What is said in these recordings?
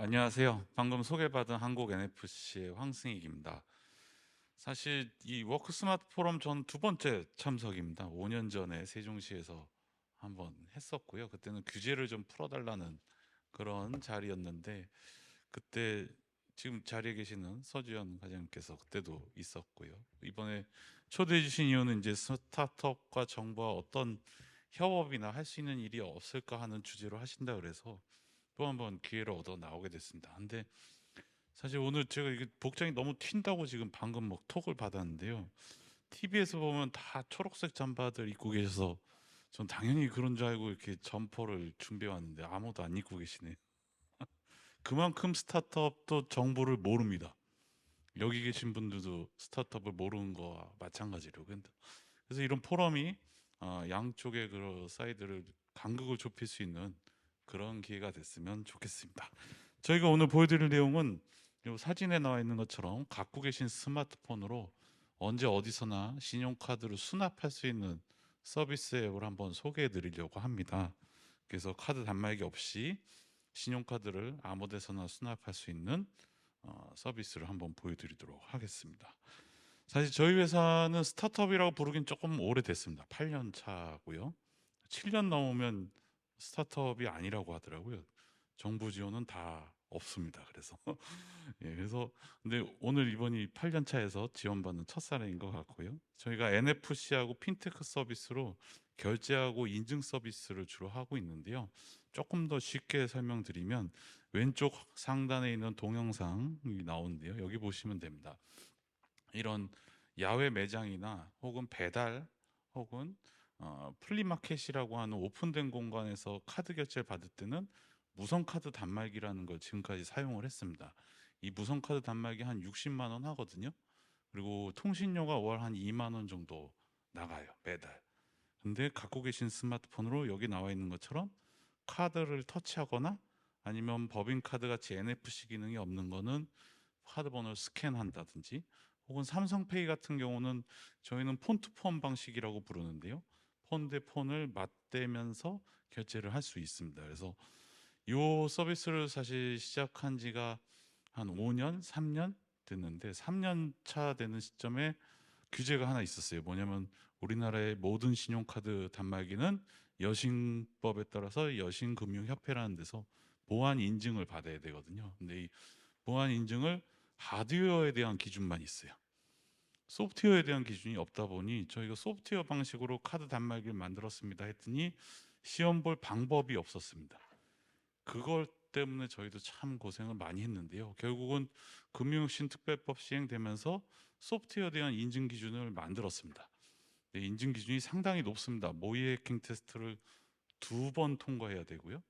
안녕하세요. 방금 소개받은 한국 NFC의 황승익입니다. 사실 이 워크 스마트 포럼 전 두 번째 참석입니다. 5년 전에 세종시에서 한번 했었고요. 그때는 규제를 좀 풀어달라는 그런 자리였는데, 그때 지금 자리에 계시는 서주현 과장님께서 그때도 있었고요. 이번에 초대해 주신 이유는 이제 스타트업과 정부와 어떤 협업이나 할 수 있는 일이 없을까 하는 주제로 하신다 그래서 또 한 번 기회를 얻어 나오게 됐습니다. 근데 사실 오늘 제가 이게 복장이 너무 튄다고 지금 방금 뭐 톡을 받았는데요. TV에서 보면 다 초록색 잠바들 입고 계셔서 전 당연히 그런 줄 알고 이렇게 점퍼를 준비해 왔는데 아무도 안 입고 계시네요. 그만큼 스타트업도 정보를 모릅니다. 여기 계신 분들도 스타트업을 모르는 거와 마찬가지로. 그래서 이런 포럼이 양쪽의 그 사이드를 간극을 좁힐 수 있는 그런 기회가 됐으면 좋겠습니다. 저희가 오늘 보여드릴 내용은 이 사진에 나와 있는 것처럼 갖고 계신 스마트폰으로 언제 어디서나 신용카드를 수납할 수 있는 서비스 앱을 한번 소개해 드리려고 합니다. 그래서 카드 단말기 없이 신용카드를 아무 데서나 수납할 수 있는 서비스를 한번 보여드리도록 하겠습니다. 사실 저희 회사는 스타트업이라고 부르긴 조금 오래됐습니다. 8년 차고요. 7년 넘으면 스타트업이 아니라고 하더라고요. 정부 지원은 다 없습니다. 그래서 그래서 근데 오늘 이번이 8년 차에서 지원받는 첫 사례인 것 같고요. 저희가 NFC하고 핀테크 서비스로 결제하고 인증 서비스를 주로 하고 있는데요. 조금 더 쉽게 설명드리면 왼쪽 상단에 있는 동영상이 나오는데요. 여기 보시면 됩니다. 이런 야외 매장이나 혹은 배달 혹은 플리마켓이라고 하는 오픈된 공간에서 카드 결제를 받을 때는 무선 카드 단말기라는 걸 지금까지 사용을 했습니다. 이 무선 카드 단말기 한 60만 원 하거든요. 그리고 통신료가 월 한 2만 원 정도 나가요, 매달. 근데 갖고 계신 스마트폰으로 여기 나와 있는 것처럼 카드를 터치하거나 아니면 법인카드 같이 NFC 기능이 없는 거는 카드 번호를 스캔한다든지 혹은 삼성페이 같은 경우는 저희는 폰투폰 방식이라고 부르는데요. 폰 대 폰을 맞대면서 결제를 할 수 있습니다. 그래서 이 서비스를 사실 시작한 지가 한 5년, 3년 됐는데 3년 차 되는 시점에 규제가 하나 있었어요. 뭐냐면 우리나라의 모든 신용카드 단말기는 여신법에 따라서 여신금융협회라는 데서 보안 인증을 받아야 되거든요. 근데 이 보안 인증을 하드웨어에 대한 기준만 있어요. 소프트웨어에 대한 기준이 없다 보니 저희가 소프트웨어 방식으로 카드 단말기를 만들었습니다 했더니 시험 볼 방법이 없었습니다. 그걸 때문에 저희도 참 고생을 많이 했는데요. 결국은 금융신특별법 시행되면서 소프트웨어에 대한 인증 기준을 만들었습니다. 인증 기준이 상당히 높습니다. 모의 해킹 테스트를 2번 통과해야 되고요.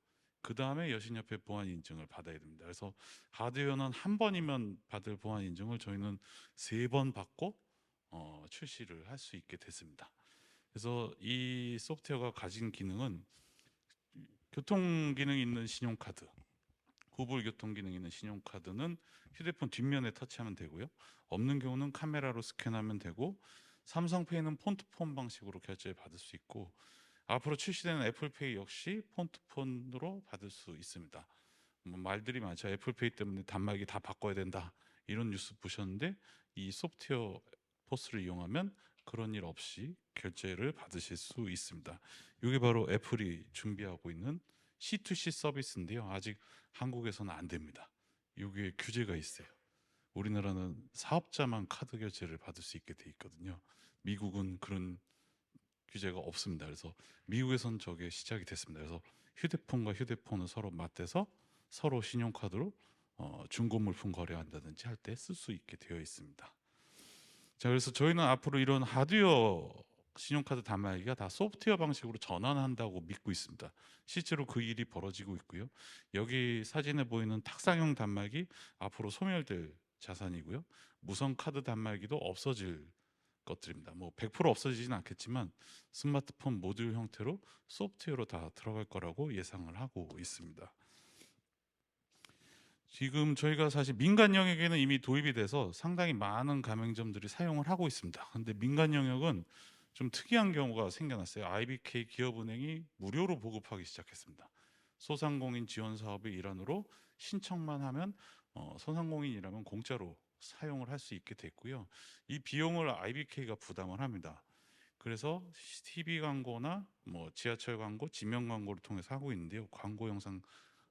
그 다음에 여신협회 보안 인증을 받아야 됩니다. 그래서 하드웨어는 한 번이면 받을 보안 인증을 저희는 3번 받고 출시를 할 수 있게 됐습니다. 그래서 이 소프트웨어가 가진 기능은 교통 기능이 있는 신용카드, 구불 교통 기능이 있는 신용카드는 휴대폰 뒷면에 터치하면 되고요. 없는 경우는 카메라로 스캔하면 되고, 삼성페이는 폰투폰 방식으로 결제 받을 수 있고, 앞으로 출시되는 애플페이 역시 폰투폰으로 받을 수 있습니다. 뭐 말들이 많죠. 애플페이 때문에 단말기 다 바꿔야 된다, 이런 뉴스 보셨는데 이 소프트웨어 포스를 이용하면 그런 일 없이 결제를 받으실 수 있습니다. 이게 바로 애플이 준비하고 있는 C2C 서비스인데요. 아직 한국에서는 안 됩니다. 이게 규제가 있어요. 우리나라는 사업자만 카드 결제를 받을 수 있게 돼 있거든요. 미국은 그런 규제가 없습니다. 그래서 미국에선 저게 시작이 됐습니다. 그래서 휴대폰과 휴대폰을 서로 맞대서 서로 신용카드로 중고 물품 거래한다든지 할 때 쓸 수 있게 되어 있습니다. 자, 그래서 저희는 앞으로 이런 하드웨어 신용카드 단말기가 다 소프트웨어 방식으로 전환한다고 믿고 있습니다. 실제로 그 일이 벌어지고 있고요. 여기 사진에 보이는 탁상형 단말기 앞으로 소멸될 자산이고요. 무선 카드 단말기도 없어질 것들입니다. 뭐 100% 없어지진 않겠지만 스마트폰 모듈 형태로 소프트웨어로 다 들어갈 거라고 예상을 하고 있습니다. 지금 저희가 사실 민간 영역에는 이미 도입이 돼서 상당히 많은 가맹점들이 사용을 하고 있습니다. 근데 민간 영역은 좀 특이한 경우가 생겨났어요. IBK 기업은행이 무료로 보급하기 시작했습니다. 소상공인 지원 사업의 일환으로 신청만 하면 소상공인이라면 공짜로 사용을 할 수 있게 됐고요. 이 비용을 IBK가 부담을 합니다. 그래서 TV 광고나 뭐 지하철 광고, 지명 광고를 통해서 하고 있는데요. 광고 영상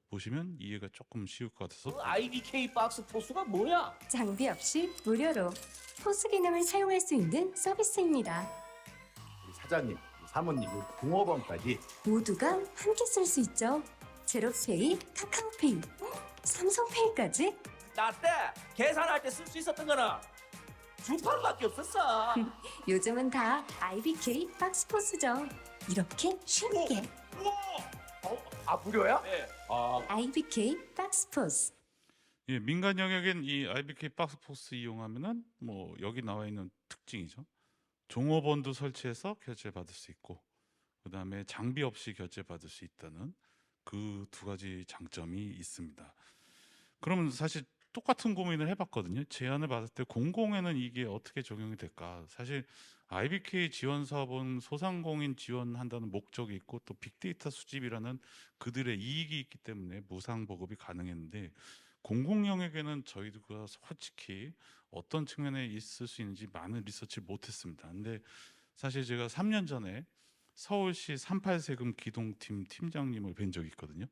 보시면 이해가 조금 쉬울 것 같아서 그 IBK 박스 포스가 뭐야? 장비 없이 무료로 포스 기능을 사용할 수 있는 서비스입니다. 우리 사장님, 사모님, 종업원까지 모두가 함께 쓸 수 있죠. 제로페이, 카카오페이, 삼성페이까지 나 때 계산할 때 쓸 수 있었던 거는 주판밖에 없었어. 요즘은 다 IBK 박스포스죠. 이렇게 쉽게 무료야? 네. IBK 박스포스. 예, 민간 영역엔 이 IBK 박스포스 이용하면은 뭐 여기 나와 있는 특징이죠. 종업원도 설치해서 결제 받을 수 있고, 그다음에 장비 없이 결제 받을 수 있다는 그 두 가지 장점이 있습니다. 그러면 사실 똑같은 고민을 해봤거든요. 제안을 받을 때 공공에는 이게 어떻게 적용이 될까? 사실 IBK 지원 사업은 소상공인 지원한다는 목적이 있고 또 빅데이터 수집이라는 그들의 이익이 있기 때문에 무상 보급이 가능했는데, 공공 영역에는 저희가 솔직히 어떤 측면에 있을 수 있는지 많은 리서치를 못했습니다. 근데 사실 제가 3년 전에 서울시 38세금 기동팀 팀장님을 뵌 적이 있거든요.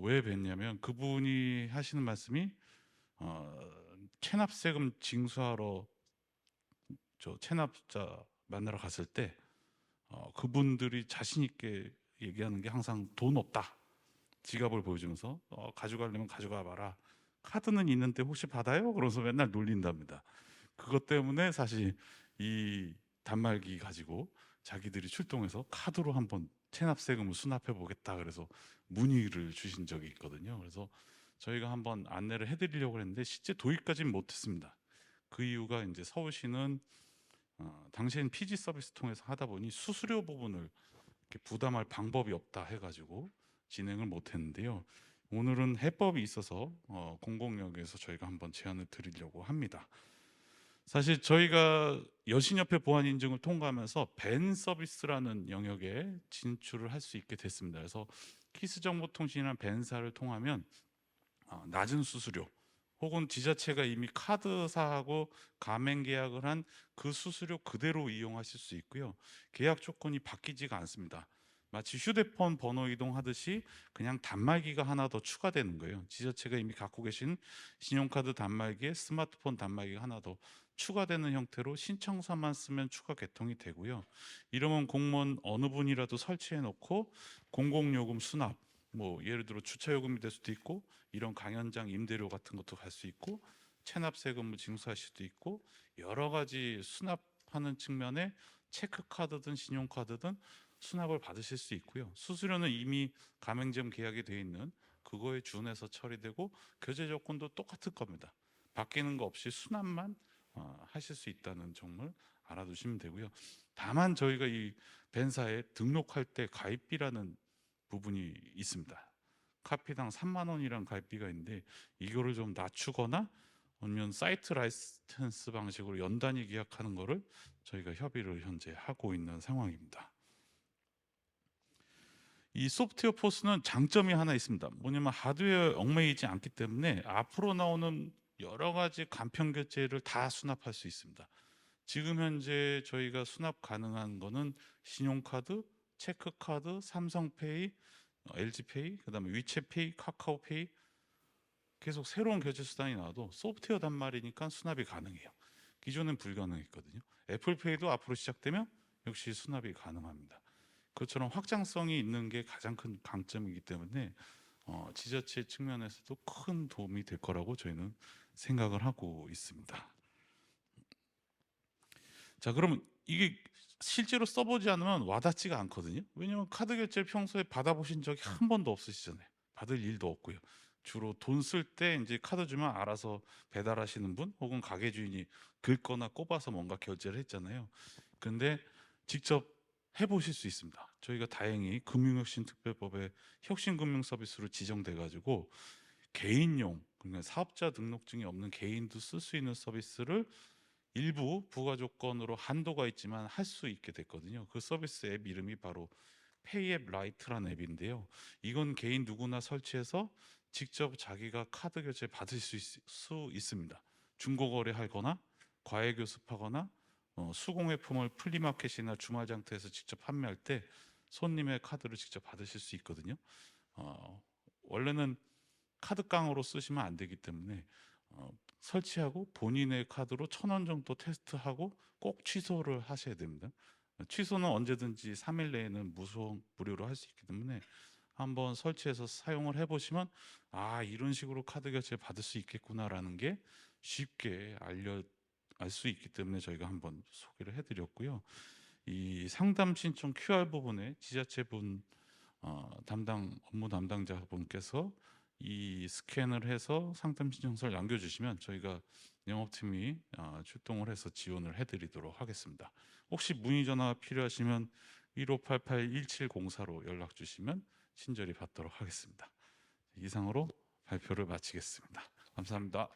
왜 뵀냐면 그분이 하시는 말씀이 체납세금 징수하러 저 체납자 만나러 갔을 때 그분들이 자신 있게 얘기하는 게 항상 돈 없다. 지갑을 보여주면서 가져가려면 가져가 봐라. 카드는 있는데 혹시 받아요? 그러면서 맨날 놀린답니다. 그것 때문에 사실 이 단말기 가지고 자기들이 출동해서 카드로 한번 체납세금을 수납해 보겠다 그래서 문의를 주신 적이 있거든요. 그래서 저희가 한번 안내를 해드리려고 했는데 실제 도입까지는 못했습니다. 그 이유가 이제 서울시는 당시엔 PG 서비스 통해서 하다 보니 수수료 부분을 이렇게 부담할 방법이 없다 해가지고 진행을 못했는데요. 오늘은 해법이 있어서 공공역에서 저희가 한번 제안을 드리려고 합니다. 사실 저희가 여신협회 보안 인증을 통과하면서 벤 서비스라는 영역에 진출을 할 수 있게 됐습니다. 그래서 키스정보통신이나 벤사를 통하면 낮은 수수료 혹은 지자체가 이미 카드사하고 가맹 계약을 한 그 수수료 그대로 이용하실 수 있고요. 계약 조건이 바뀌지가 않습니다. 마치 휴대폰 번호 이동하듯이 그냥 단말기가 하나 더 추가되는 거예요. 지자체가 이미 갖고 계신 신용카드 단말기에 스마트폰 단말기가 하나 더 추가되는 형태로 신청서만 쓰면 추가 개통이 되고요. 이러면 공무원 어느 분이라도 설치해 놓고 공공요금 수납, 뭐 예를 들어 주차요금이 될 수도 있고 이런 강연장 임대료 같은 것도 갈 수 있고 체납세금을 징수할 수도 있고 여러 가지 수납하는 측면에 체크카드든 신용카드든 수납을 받으실 수 있고요. 수수료는 이미 가맹점 계약이 되어 있는 그거에 준해서 처리되고 결제 조건도 똑같을 겁니다. 바뀌는 거 없이 수납만 하실 수 있다는 점을 알아두시면 되고요. 다만 저희가 이 벤사에 등록할 때 가입비라는 부분이 있습니다. 카피당 3만 원이란 가입비가 있는데 이거를 좀 낮추거나 아니면 사이트 라이센스 방식으로 연단위 계약하는 거를 저희가 협의를 현재 하고 있는 상황입니다. 이 소프트웨어 포스는 장점이 하나 있습니다. 뭐냐면 하드웨어 얽매이지 않기 때문에 앞으로 나오는 여러 가지 간편 결제를 다 수납할 수 있습니다. 지금 현재 저희가 수납 가능한 거는 신용카드, 체크카드, 삼성페이, LG페이, 그다음에 위챗페이, 카카오페이 계속 새로운 결제 수단이 나와도 소프트웨어 단말이니까 수납이 가능해요. 기존엔 불가능했거든요. 애플페이도 앞으로 시작되면 역시 수납이 가능합니다. 그것처럼 확장성이 있는 게 가장 큰 강점이기 때문에 지자체 측면에서도 큰 도움이 될 거라고 저희는 생각을 하고 있습니다. 자, 그러면 이게 실제로 써보지 않으면 와닿지가 않거든요. 왜냐면 카드 결제를 평소에 받아보신 적이 한 번도 없으시잖아요. 받을 일도 없고요. 주로 돈 쓸 때 이제 카드 주면 알아서 배달하시는 분 혹은 가게 주인이 긁거나 꼽아서 뭔가 결제를 했잖아요. 근데 직접 해보실 수 있습니다. 저희가 다행히 금융혁신특별법에 혁신금융서비스로 지정돼 가지고 개인용, 그러니까 사업자 등록증이 없는 개인도 쓸 수 있는 서비스를 일부 부가 조건으로 한도가 있지만 할 수 있게 됐거든요. 그 서비스 앱 이름이 바로 페이앱 라이트라는 앱인데요. 이건 개인 누구나 설치해서 직접 자기가 카드 결제 받을 수 있습니다. 중고거래 하거나 과외 교습하거나 수공예품을 플리마켓이나 주말장터에서 직접 판매할 때 손님의 카드를 직접 받으실 수 있거든요. 원래는 카드깡으로 쓰시면 안 되기 때문에 설치하고 본인의 카드로 1,000원 정도 테스트하고 꼭 취소를 하셔야 됩니다. 취소는 언제든지 3일 내에는 무료로 할 수 있기 때문에 한번 설치해서 사용을 해보시면 이런 식으로 카드 결제 받을 수 있겠구나라는 게 쉽게 알 수 있기 때문에 저희가 한번 소개를 해드렸고요. 이 상담 신청 QR 부분에 지자체분 업무 담당자분께서 이 스캔을 해서 상담 신청서를 남겨주시면 저희가 영업팀이 출동을 해서 지원을 해드리도록 하겠습니다. 혹시 문의 전화 필요하시면 1588-1704로 연락 주시면 친절히 받도록 하겠습니다. 이상으로 발표를 마치겠습니다. 감사합니다.